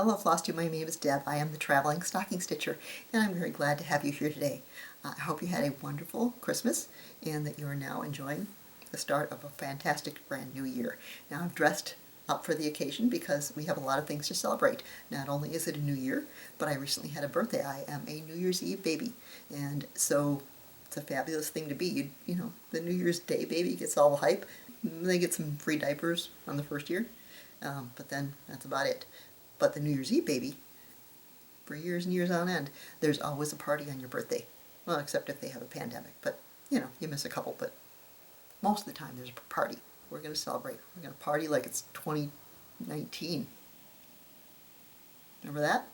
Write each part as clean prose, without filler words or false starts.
Hello Flosstube, my name is Deb. I am the Traveling Stocking Stitcher, and I'm very glad to have you here today. I hope you had a wonderful Christmas and that you are now enjoying the start of a fantastic brand new year. Now I've dressed up for the occasion because we have a lot of things to celebrate. Not only is it a new year, but I recently had a birthday. I am a New Year's Eve baby, and so it's a fabulous thing to be. You know, the New Year's Day baby gets all the hype. They get some free diapers on the first year, but then that's about it. But the New Year's Eve baby, for years and years on end, there's always a party on your birthday. Well, except if they have a pandemic, but you know, you miss a couple, but most of the time there's a party. We're going to celebrate. We're going to party like it's 2019. Remember that?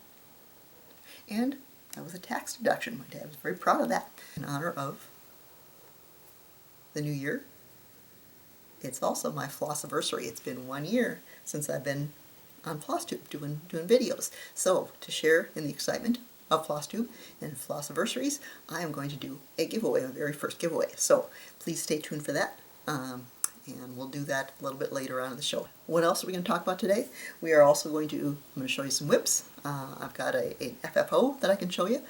And that was a tax deduction. My dad was very proud of that. In honor of the new year, it's also my Flossiversary. It's been 1 year since I've been on Flosstube doing videos. So to share in the excitement of Flosstube and Flossiversaries, I am going to do a giveaway, my very first giveaway. So please stay tuned for that. And we'll do that a little bit later on in the show. What else are we going to talk about today? We are also I'm going to show you some whips. I've got a FFO that I can show you.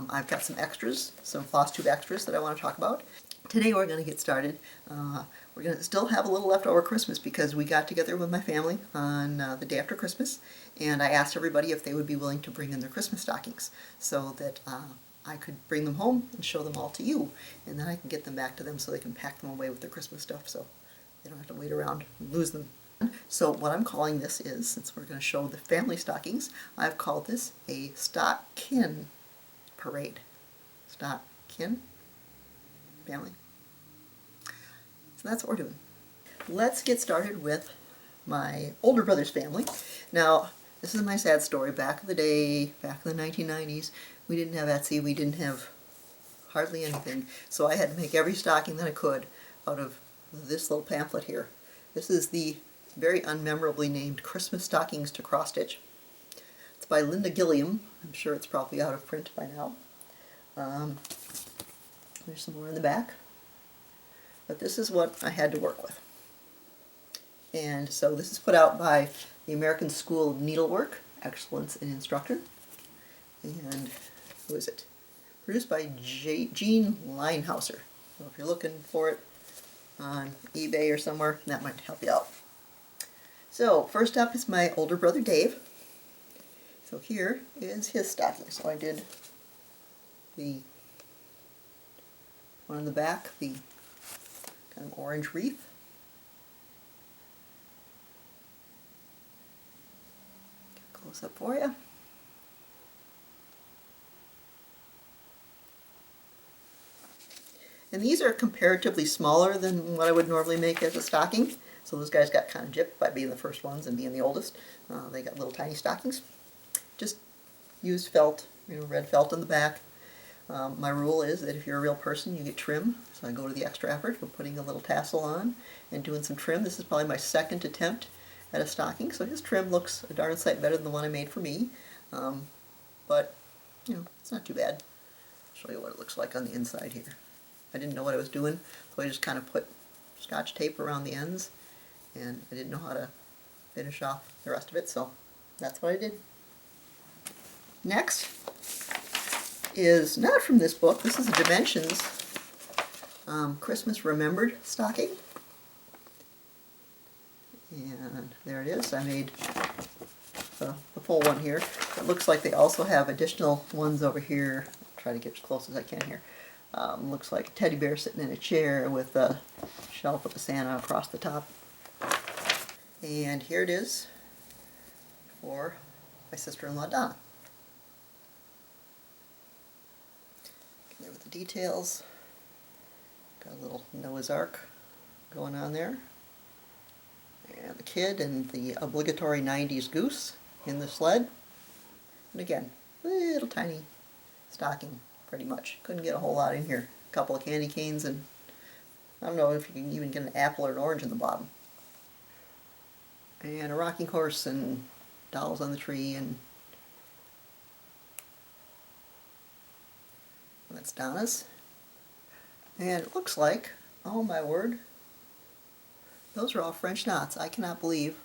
I've got some extras, some Flosstube extras that I want to talk about. Today we're going to get started. We're going to still have a little left over Christmas because we got together with my family on the day after Christmas, and I asked everybody if they would be willing to bring in their Christmas stockings so that I could bring them home and show them all to you, and then I can get them back to them so they can pack them away with their Christmas stuff so they don't have to wait around and lose them. So what I'm calling this is, since we're going to show the family stockings, I've called this a Stockin parade. Stockin family. So that's what we're doing. Let's get started with my older brother's family. Now, this is my sad story. Back in the day, back in the 1990s, we didn't have Etsy, we didn't have hardly anything, so I had to make every stocking that I could out of this little pamphlet here. This is the very unmemorably named Christmas Stockings to Cross Stitch. It's by Linda Gillum. I'm sure it's probably out of print by now. There's some more in the back. But this is what I had to work with. And so this is put out by the American School of Needlework, Excellence in Instructor. And who is it? Produced by Jean Leinhauser. So if you're looking for it on eBay or somewhere, that might help you out. So first up is my older brother Dave. So here is his stocking. So I did the one in the back, the kind of orange wreath. Close up for you. And these are comparatively smaller than what I would normally make as a stocking. So those guys got kind of gypped by being the first ones and being the oldest. They got little tiny stockings. Just used felt, red felt in the back. My rule is that if you're a real person, you get trim. So I go to the extra effort for putting a little tassel on and doing some trim. This is probably my second attempt at a stocking, so his trim looks a darn sight better than the one I made for me. But, it's not too bad. I'll show you what it looks like on the inside here. I didn't know what I was doing, so I just kind of put Scotch tape around the ends, and I didn't know how to finish off the rest of it, so that's what I did. Next is not from this book. This is a Dimensions Christmas Remembered stocking. And there it is. I made the full one here. It looks like they also have additional ones over here. I'll try to get as close as I can here. Looks like a teddy bear sitting in a chair with a shelf with a Santa across the top. And here it is for my sister-in-law Donna. There with the details. Got a little Noah's Ark going on there. And the kid and the obligatory 90s goose in the sled. And again, little tiny stocking, pretty much. Couldn't get a whole lot in here. A couple of candy canes, and I don't know if you can even get an apple or an orange in the bottom. And a rocking horse and dolls on the tree, and that's Donna's. And it looks like, oh my word, those are all French knots. I cannot believe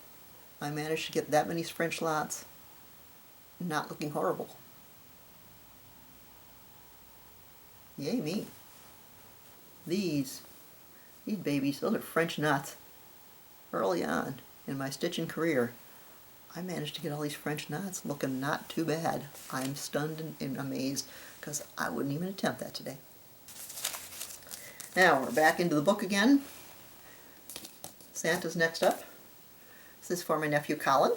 I managed to get that many French knots not looking horrible. Yay me. These babies, those are French knots. Early on in my stitching career, I managed to get all these French knots looking not too bad. I'm stunned and amazed because I wouldn't even attempt that today. Now we're back into the book again. Santa's next up. This is for my nephew Colin,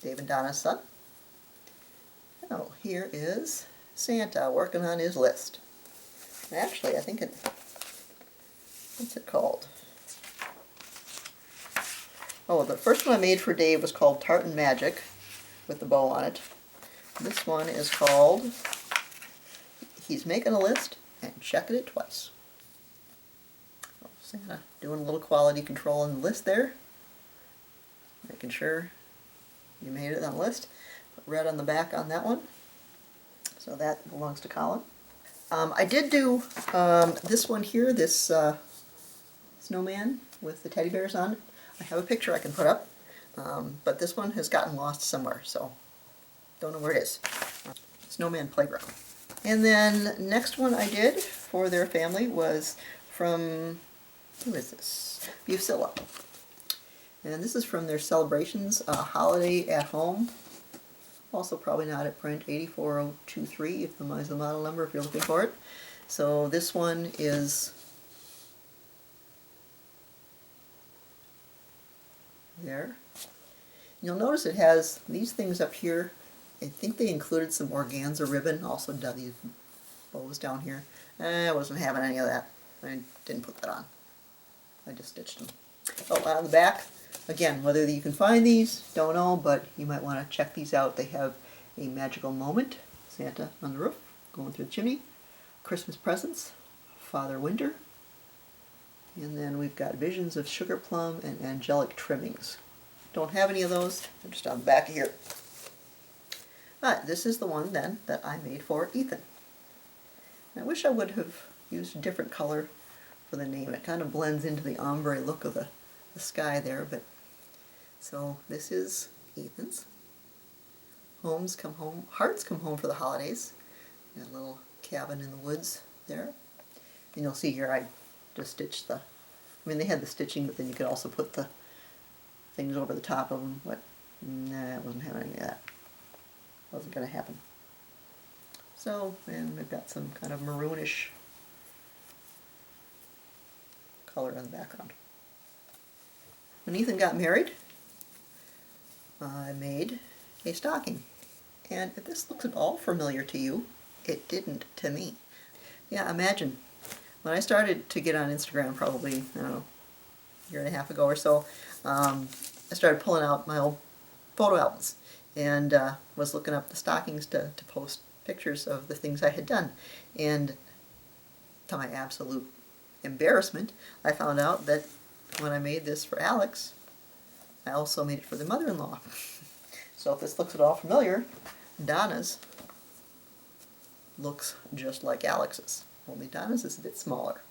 Dave and Donna's son. Oh, here is Santa working on his list. Actually, I think what's it called? Oh, the first one I made for Dave was called Tartan Magic, with the bow on it. This one is called He's Making a List and Checking It Twice. Oh, Santa doing a little quality control on the list there, making sure you made it on the list. Put red on the back on that one, so that belongs to Colin. I did do this one here, this snowman with the teddy bears on it. I have a picture I can put up, but this one has gotten lost somewhere, so don't know where it is. Snowman Playground. And then next one I did for their family was from, who is this? Bucilla. And this is from their Celebrations Holiday at Home. Also probably not at print, 84023 if is the model number if you're looking for it. So this one is there. You'll notice it has these things up here. I think they included some organza ribbon, also these bows down here. I wasn't having any of that. I didn't put that on. I just stitched them. Oh, on the back, again, whether you can find these, don't know, but you might want to check these out. They have a magical moment, Santa on the roof, going through the chimney, Christmas presents, Father Winter, and then we've got visions of sugar plum and angelic trimmings. Don't have any of those. They're just on the back here. But this is the one then that I made for Ethan. I wish I would have used a different color for the name. It kind of blends into the ombre look of the sky there. But so this is Ethan's. Homes come home, hearts come home for the holidays. That little cabin in the woods there. And you'll see here I just stitched the, I mean they had the stitching, but then you could also put the things over the top of them. But nah, I wasn't having any of that. Wasn't going to happen. So, and we've got some kind of maroonish color in the background. When Ethan got married, I made a stocking. And if this looks at all familiar to you, it didn't to me. Yeah, imagine, when I started to get on Instagram probably, I don't know, a year and a half ago or so, I started pulling out my old photo albums and was looking up the stockings to post pictures of the things I had done. And to my absolute embarrassment, I found out that when I made this for Alex, I also made it for the mother-in-law. So if this looks at all familiar, Donna's looks just like Alex's, only Donna's is a bit smaller.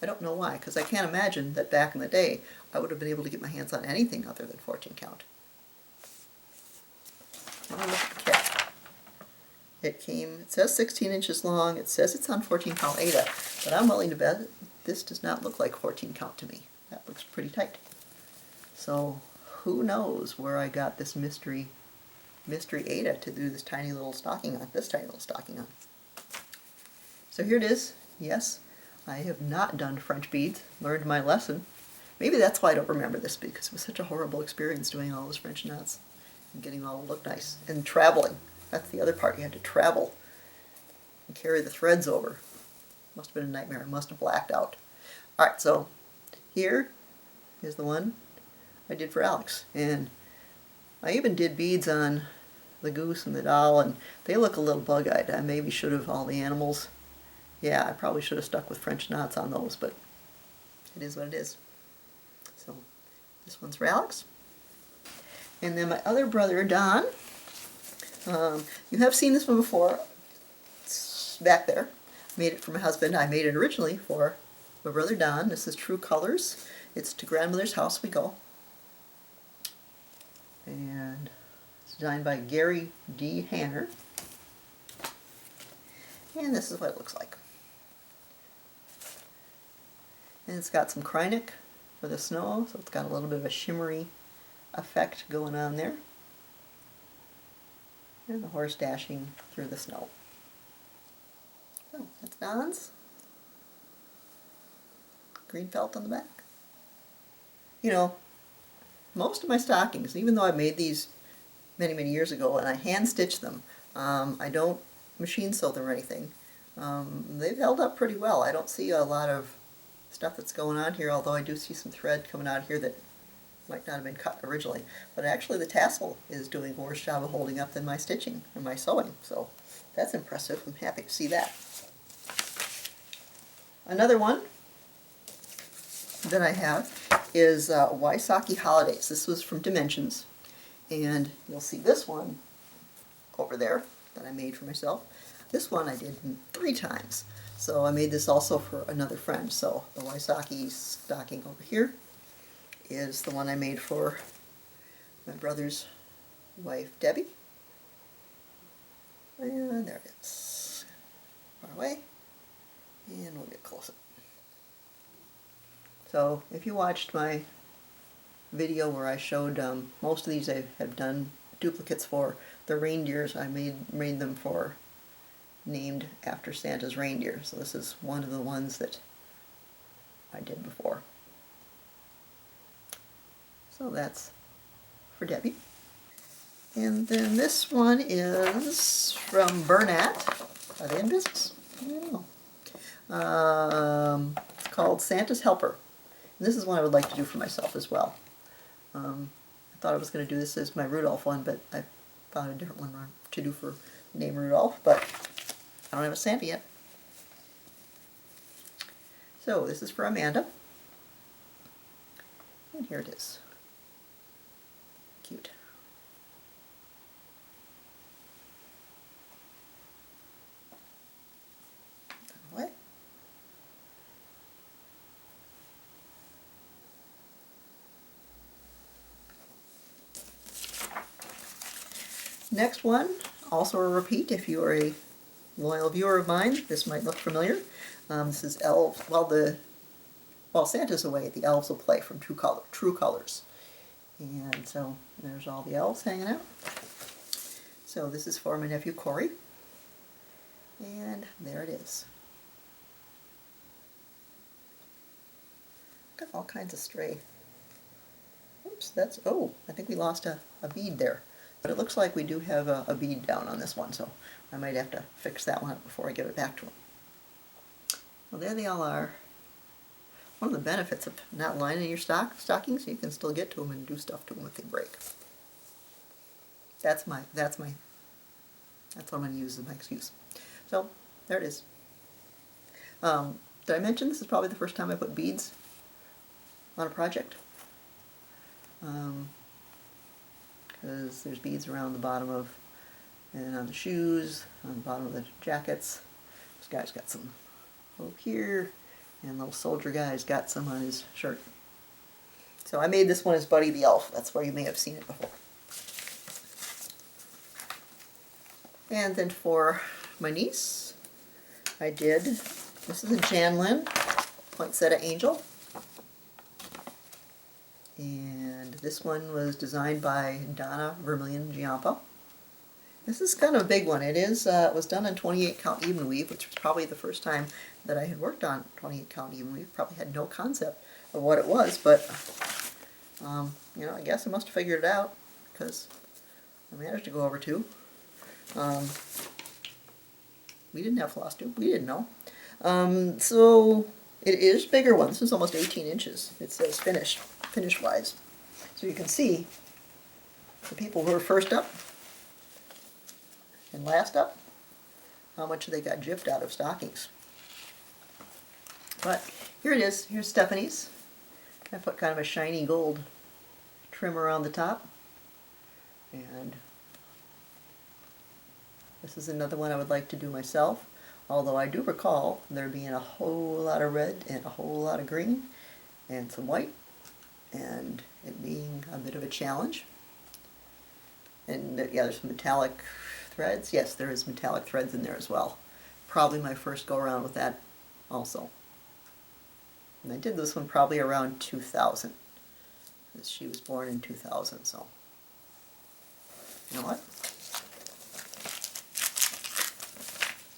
I don't know why, because I can't imagine that back in the day I would have been able to get my hands on anything other than 14 count. Now look at the kit. It says 16 inches long, it says it's on 14 count Ada, but I'm willing to bet this does not look like 14 count to me. That looks pretty tight. So who knows where I got this mystery Ada to do this tiny little stocking on, So here it is. Yes, I have not done French beads, learned my lesson. Maybe that's why I don't remember this, because it was such a horrible experience doing all those French knots and getting them all to look nice. And traveling. That's the other part. You had to travel and carry the threads over. Must have been a nightmare. I must have blacked out. Alright, so here is the one I did for Alex. And I even did beads on the goose and the doll, and they look a little bug-eyed. I maybe should have all the animals. Yeah, I probably should have stuck with French knots on those, but it is what it is. So this one's for Alex. And then my other brother, Don, you have seen this one before. It's back there. Made it for my husband. I made it originally for my brother Don. This is True Colors. It's To Grandmother's House We Go. And this designed by Gary D. Hanner. And this is what it looks like. And it's got some Krynic for the snow, so it's got a little bit of a shimmery effect going on there. And the horse dashing through the snow. So that's Don's. Green felt on the back. You know, most of my stockings, even though I made these many, many years ago and I hand stitched them, I don't machine sew them or anything. They've held up pretty well. I don't see a lot of stuff that's going on here, although I do see some thread coming out here that might not have been cut originally. But actually the tassel is doing a worse job of holding up than my stitching and my sewing, so that's impressive. I'm happy to see that. Another one that I have is Wysocki Holidays. This was from Dimensions, and you'll see this one over there that I made for myself. This one I did 3 times. So I made this also for another friend. So the Wysocki stocking over here is the one I made for my brother's wife, Debbie. And there it is. Far away. And we'll get closer. So if you watched my video where I showed most of these I have done duplicates for the reindeers, I made them for named after Santa's reindeer. So this is one of the ones that I did before. So that's for Debbie. And then this one is from Bernat. Are they in business? I don't know. It's called Santa's Helper. And this is one I would like to do for myself as well. I thought I was going to do this as my Rudolph one, but I found a different one to do for name Rudolph, but I don't have a Santa yet. So this is for Amanda. And here it is. Cute. What? Next one, also a repeat. If you are a loyal viewer of mine, this might look familiar. This is elves. While Santa's away, the elves will play from True Colors. And so there's all the elves hanging out. So this is for my nephew Corey. And there it is. Got all kinds of stray. Oops, oh, I think we lost a bead there. But it looks like we do have a bead down on this one, so I might have to fix that one up before I give it back to him. Well, there they all are. One of the benefits of not lining your stockings, you can still get to them and do stuff to them if they break. That's what I'm going to use as my excuse. So, there it is. Did I mention this is probably the first time I put beads on a project? Because there's beads around the bottom of, and on the shoes, on the bottom of the jackets. This guy's got some over here, and little soldier guy's got some on his shirt. So I made this one as Buddy the Elf. That's where you may have seen it before. And then for my niece, I did, this is a Janlin Poinsettia Angel. And this one was designed by Donna Vermillion Giampa. This is kind of a big one. It was done on 28 count even weave, which was probably the first time that I had worked on 28 count even weave. Probably had no concept of what it was, but you know, I guess I must have figured it out because I managed to go over 2. We didn't have Flosstube. We didn't know. So it is a bigger one. This is almost 18 inches. It says finish-wise. So you can see the people who were first up and last up, how much they got gypped out of stockings. But here it is. Here's Stephanie's. I put kind of a shiny gold trim around the top. And this is another one I would like to do myself, although I do recall there being a whole lot of red and a whole lot of green and some white, and it being a bit of a challenge. And yeah, there's metallic threads. Yes, there is metallic threads in there as well. Probably my first go around with that also. And I did this one probably around 2000. She was born in 2000, so. You know what?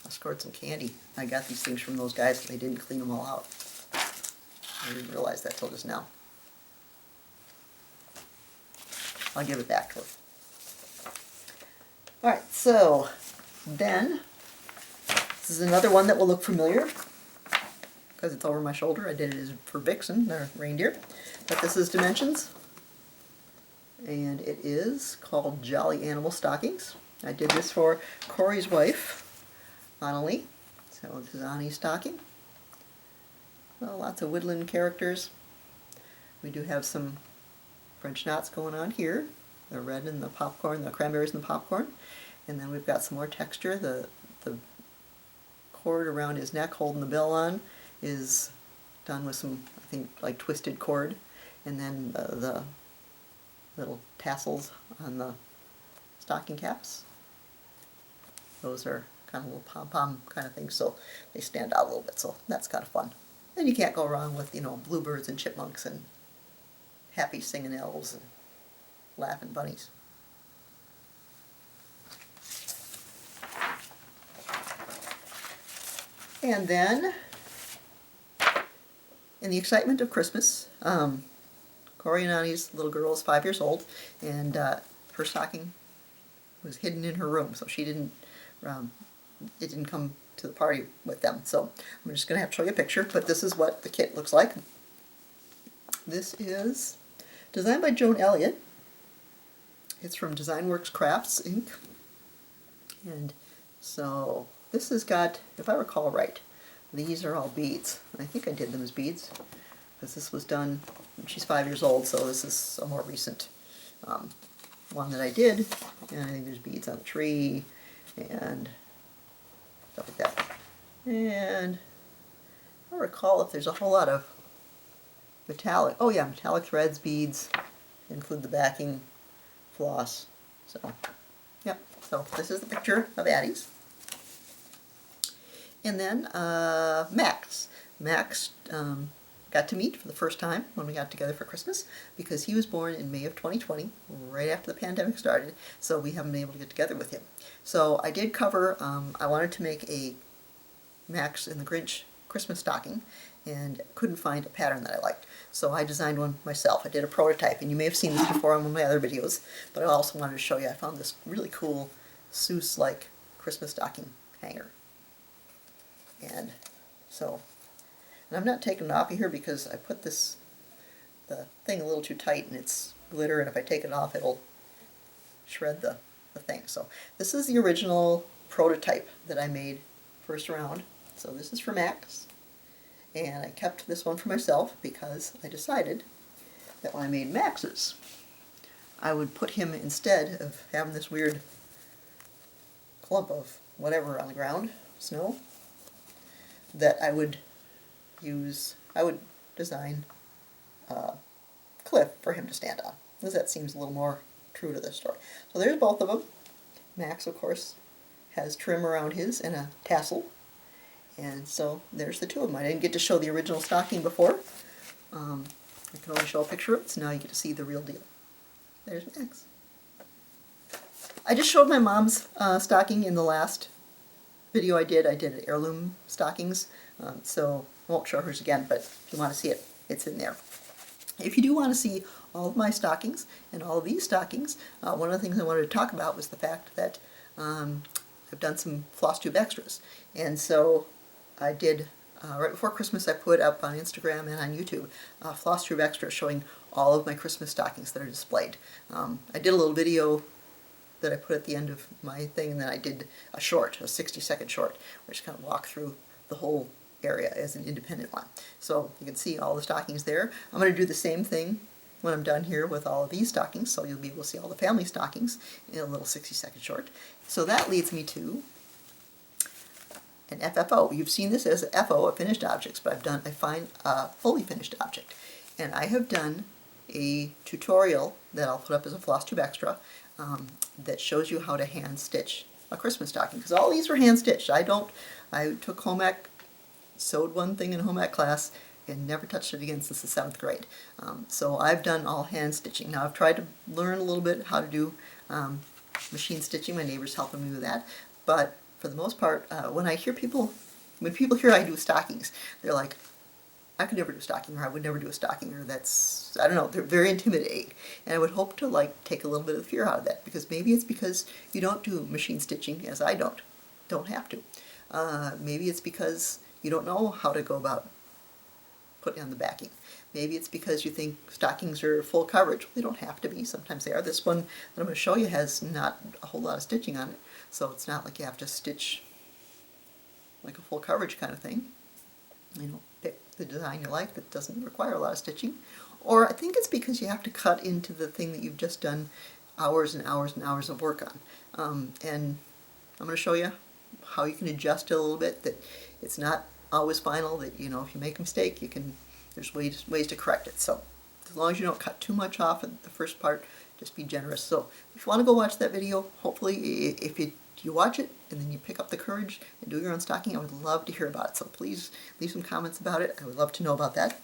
I scored some candy. I got these things from those guys, but they didn't clean them all out. I didn't realize that till just now. I'll give it back to her. Alright, so then, this is another one that will look familiar because it's over my shoulder. I did it for Vixen, their reindeer. But this is Dimensions, and it is called Jolly Animal Stockings. I did this for Corey's wife, Annalie. So this is Annie's stocking. Well, lots of woodland characters. We do have some French knots going on here. The red and the popcorn, the cranberries and the popcorn. And then we've got some more texture. The cord around his neck holding the bill on is done with some, I think, like twisted cord. And then the little tassels on the stocking caps. Those are kind of little pom-pom kind of things, so they stand out a little bit, so that's kind of fun. And you can't go wrong with, you know, bluebirds and chipmunks and happy singing elves and laughing bunnies. And then, in the excitement of Christmas, Corey and Annie's little girl is 5 years old, and her stocking was hidden in her room, so she didn't, it didn't come to the party with them. So I'm just going to have to show you a picture, but this is what the kit looks like. This is designed by Joan Elliott. It's from Designworks Crafts, Inc. And so this has got, if I recall right, these are all beads. I think I did them as beads, because this was done, she's 5 years old, so this is a more recent one that I did. And I think there's beads on the tree and stuff like that. And I don't recall if there's a whole lot of metallic, oh yeah, metallic threads, beads, include the backing, floss. So, yep, so this is the picture of Addie's. And then Max. Max got to meet for the first time when we got together for Christmas, because he was born in May of 2020, right after the pandemic started, so we haven't been able to get together with him. So I did cover, I wanted to make a Max and the Grinch Christmas stocking, and couldn't find a pattern that I liked. So I designed one myself. I did a prototype, and you may have seen this before on one of my other videos, but I also wanted to show you, I found this really cool Seuss-like Christmas stocking hanger. And so, and I'm not taking it off of here because I put the thing a little too tight, and it's glitter, and if I take it off it'll shred the thing. So this is the original prototype that I made first round. So this is for Max, and I kept this one for myself because I decided that when I made Max's, I would put him, instead of having this weird clump of whatever on the ground, snow, that I would design a cliff for him to stand on, because that seems a little more true to the story. So there's both of them. Max, of course, has trim around his and a tassel, and so there's the two of them. I didn't get to show the original stocking before. I can only show a picture of it, so now you get to see the real deal. There's Max. I just showed my mom's stocking in the last video I did heirloom stockings, so I won't show hers again, but if you want to see it, it's in there. If you do want to see all of my stockings and all of these stockings, one of the things I wanted to talk about was the fact that I've done some Flosstube extras. And so I did, right before Christmas, I put up on Instagram and on YouTube Flosstube extras showing all of my Christmas stockings that are displayed. I did a little video that I put at the end of my thing, and then I did a short, a 60-second short, which kind of walked through the whole area as an independent one. So you can see all the stockings there. I'm going to do the same thing when I'm done here with all of these stockings, so you'll be able to see all the family stockings in a little 60-second short. So that leads me to an FFO. You've seen this as an FO, a finished objects, but I find a fully finished object. And I have done a tutorial that I'll put up as a Flosstube extra that shows you how to hand stitch a Christmas stocking, because all these were hand stitched. I took home ec, sewed one thing in home ec class, and never touched it again since the 7th grade. So I've done all hand stitching. Now I've tried to learn a little bit how to do machine stitching. My neighbor's helping me with that. But for the most part, when people hear I do stockings, they're like, I could never do a stocking, or I would never do a stocking, or that's, I don't know, they're very intimidating. And I would hope to like take a little bit of the fear out of that, because maybe it's because you don't do machine stitching, as I don't have to. Maybe it's because you don't know how to go about putting on the backing. Maybe it's because you think stockings are full coverage. They don't have to be. Sometimes they are. This one that I'm going to show you has not a whole lot of stitching on it, so it's not like you have to stitch like a full coverage kind of thing. You know, pick the design you like that doesn't require a lot of stitching. Or I think it's because you have to cut into the thing that you've just done hours and hours and hours of work on. And I'm going to show you how you can adjust it a little bit, that it's not always final, that, you know, if you make a mistake, there's ways to correct it. So as long as you don't cut too much off in the first part, just be generous. So if you want to go watch that video, hopefully if you watch it and then you pick up the courage and do your own stocking, I would love to hear about it. So please leave some comments about it. I would love to know about that.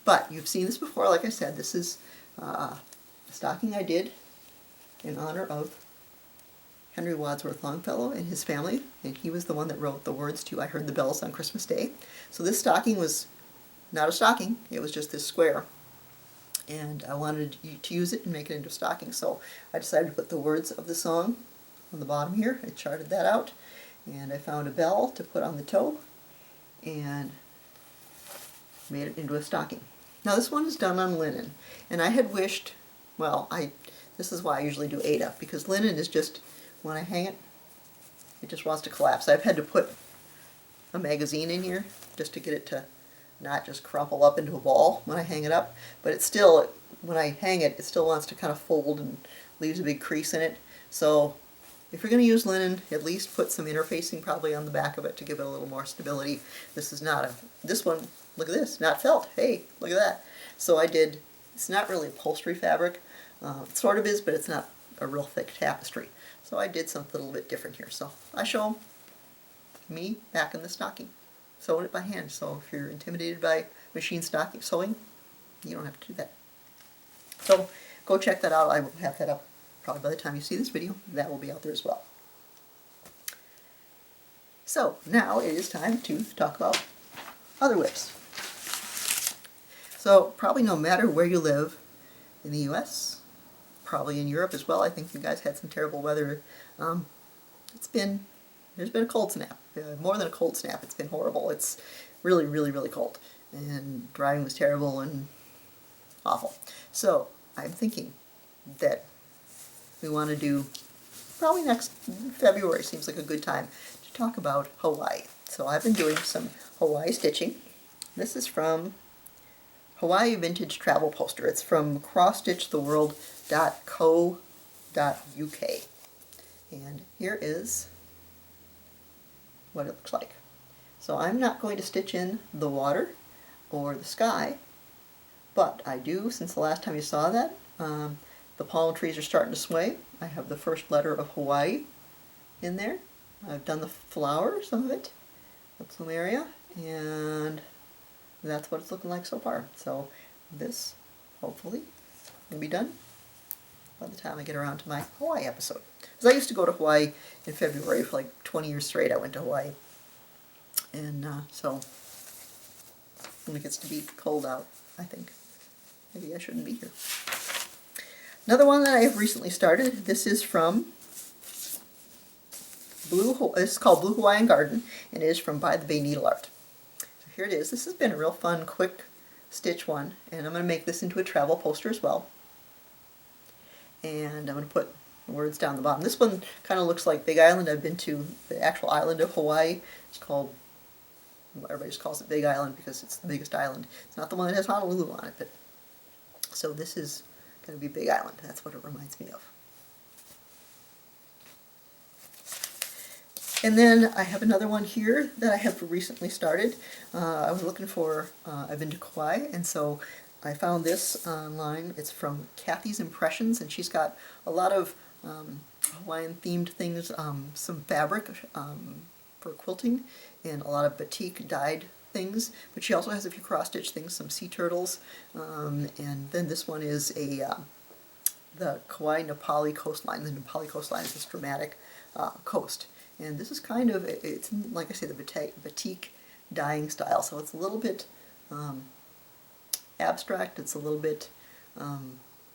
But you've seen this before. Like I said, this is a stocking I did in honor of Henry Wadsworth Longfellow and his family, and he was the one that wrote the words to I Heard the Bells on Christmas Day. So this stocking was not a stocking, it was just this square, and I wanted to use it and make it into a stocking, so I decided to put the words of the song on the bottom here. I charted that out, and I found a bell to put on the toe and made it into a stocking. Now this one is done on linen, and I had wished, well, this is why I usually do Ada, because linen is just, when I hang it, it just wants to collapse. I've had to put a magazine in here just to get it to not just crumple up into a ball when I hang it up, but it's still, when I hang it, it still wants to kind of fold and leaves a big crease in it. So if you're going to use linen, at least put some interfacing probably on the back of it to give it a little more stability. This is not this one, look at this, not felt. Hey, look at that. So it's not really upholstery fabric. It sort of is, but it's not a real thick tapestry. So I did something a little bit different here. So I show me back in the stocking, sewing it by hand. So if you're intimidated by machine stocking sewing, you don't have to do that. So go check that out. I will have that up probably by the time you see this video. That will be out there as well. So now it is time to talk about other whips. So probably no matter where you live in the US, probably in Europe as well. I think you guys had some terrible weather. There's been a cold snap. More than a cold snap, it's been horrible. It's really, really, really cold. And driving was terrible and awful. So I'm thinking that we want to do, probably next February seems like a good time to talk about Hawaii. So I've been doing some Hawaii stitching. This is from Hawaii Vintage Travel Poster. It's from crossstitchtheworld.co.uk. And here is what it looks like. So I'm not going to stitch in the water or the sky, but I do, since the last time you saw that, the palm trees are starting to sway. I have the first letter of Hawaii in there. I've done the flower, some of it, the plumeria, and that's what it's looking like so far. So this, hopefully, will be done by the time I get around to my Hawaii episode. Because I used to go to Hawaii in February for like 20 years straight. I went to Hawaii. And so when it gets to be cold out, I think maybe I shouldn't be here. Another one that I have recently started, this is from this is called Blue Hawaiian Garden, and it is from By the Bay Needle Art. So here it is. This has been a real fun, quick stitch one, and I'm going to make this into a travel poster as well. And I'm going to put words down the bottom. This one kind of looks like Big Island. I've been to the actual island of Hawaii. It's called, well, everybody just calls it Big Island because it's the biggest island. It's not the one that has Honolulu on it, but so this is going to be Big Island. That's what it reminds me of. And then I have another one here that I have recently started. I was looking for, I've been to Kauai, and so I found this online. It's from Kathy's Impressions, and she's got a lot of Hawaiian themed things, some fabric for quilting, and a lot of batik dyed things. But she also has a few cross stitch things, some sea turtles, and then this one is the Kauai Nepali coastline. The Nepali coastline is this dramatic coast, and this is kind of, it's like I say, the batik dyeing style. So it's a little bit abstract. It's a little bit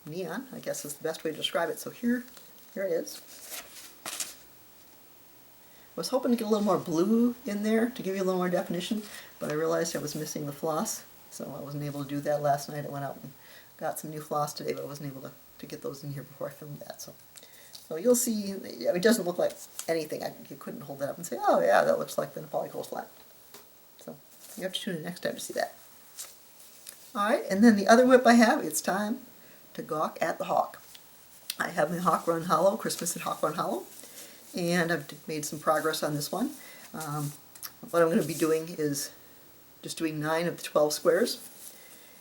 neon, I guess is the best way to describe it. So here it is. I was hoping to get a little more blue in there to give you a little more definition, but I realized I was missing the floss, so I wasn't able to do that last night. I went out and got some new floss today, but I wasn't able to get those in here before I filmed that. So you'll see, it doesn't look like anything. You couldn't hold that up and say, oh yeah, that looks like the Nepali coastline. So you have to tune in next time to see that. Alright, and then the other whip I have, it's time to gawk at the hawk. I have my Hawk Run Hollow, Christmas at Hawk Run Hollow, and I've made some progress on this one. What I'm going to be doing is just doing 9 of the 12 squares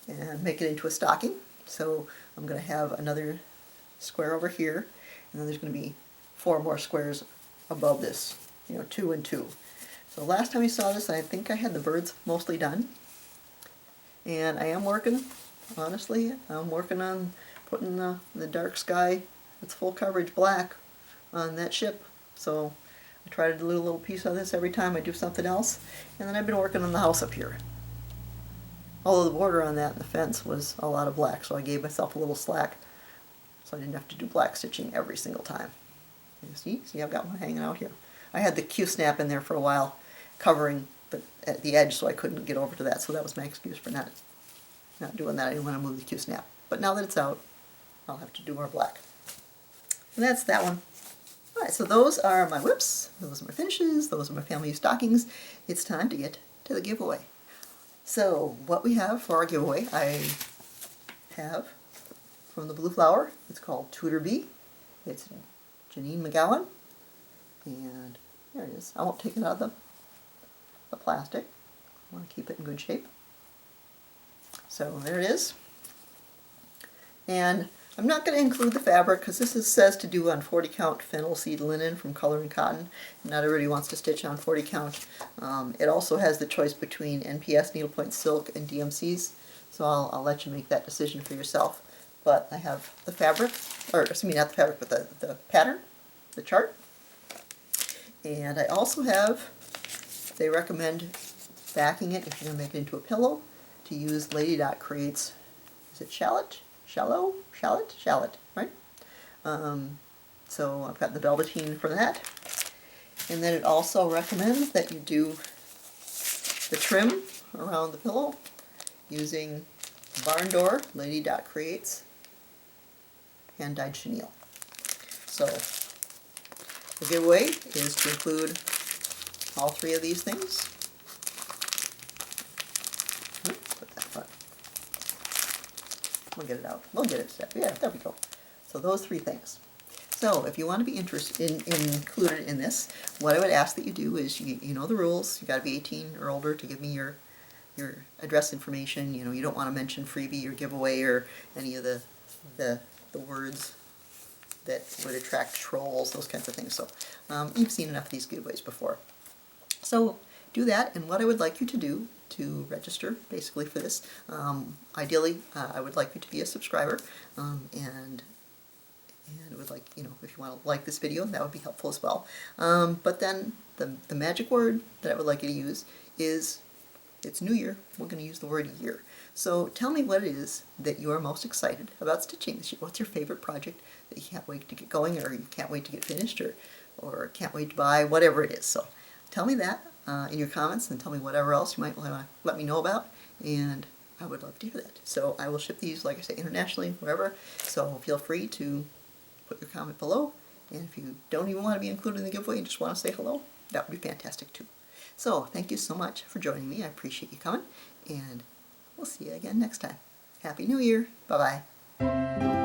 and make it into a stocking. So I'm going to have another square over here, and then there's going to be 4 more squares above this, 2 and 2. So last time you saw this, I think I had the birds mostly done. And I am working, honestly, I'm working on putting the dark sky, it's full coverage black, on that ship. So I try to do a little piece of this every time I do something else. And then I've been working on the house up here. Although the border on that and the fence was a lot of black, so I gave myself a little slack, so I didn't have to do black stitching every single time. You see, I've got one hanging out here. I had the Q-snap in there for a while, covering at the edge, so I couldn't get over to that, so that was my excuse for not doing that. I didn't want to move the Q-snap. But now that it's out, I'll have to do more black. And that's that one. Alright, so those are my whips, those are my finishes, those are my family use stockings. It's time to get to the giveaway. So what we have for our giveaway, I have from the Blue Flower, it's called Tutor Bee. It's Janine McGowan, and there it is. I won't take it out of the plastic. I want to keep it in good shape. So there it is. And I'm not going to include the fabric because this says to do on 40 count fennel seed linen from Color and Cotton. Not everybody wants to stitch on 40 count. It also has the choice between NPS needlepoint silk and DMCs, so I'll let you make that decision for yourself. But I have the fabric, or excuse me, not the fabric, but the pattern, the chart. And I also have, they recommend backing it if you're going to make it into a pillow, to use Lady Dot Creates, is it shallot, right? So I've got the velveteen for that. And then it also recommends that you do the trim around the pillow using Barn Door, Lady Dot Creates, hand-dyed chenille. So the giveaway is to include all 3 of these things. Put that front. We'll get it out. We'll get it set. Yeah, there we go. So those 3 things. So if you want to be interested included in this, what I would ask that you do is, you know the rules. You got to be 18 or older to give me your address information. You don't want to mention freebie or giveaway or any of the words that would attract trolls, those kinds of things. So you've seen enough of these giveaways before. So do that, and what I would like you to do to register basically for this, ideally I would like you to be a subscriber, and I would like, if you want to like this video, that would be helpful as well. But then the magic word that I would like you to use is, it's New Year, we're going to use the word year. So tell me what it is that you are most excited about stitching this year. What's your favorite project that you can't wait to get going, or you can't wait to get finished, or can't wait to buy, whatever it is. So tell me that in your comments, and tell me whatever else you might want to let me know about, and I would love to hear that. So I will ship these, like I say, internationally, wherever, so feel free to put your comment below, and if you don't even want to be included in the giveaway and just want to say hello, that would be fantastic too. So thank you so much for joining me. I appreciate you coming, and we'll see you again next time. Happy New Year. Bye-bye.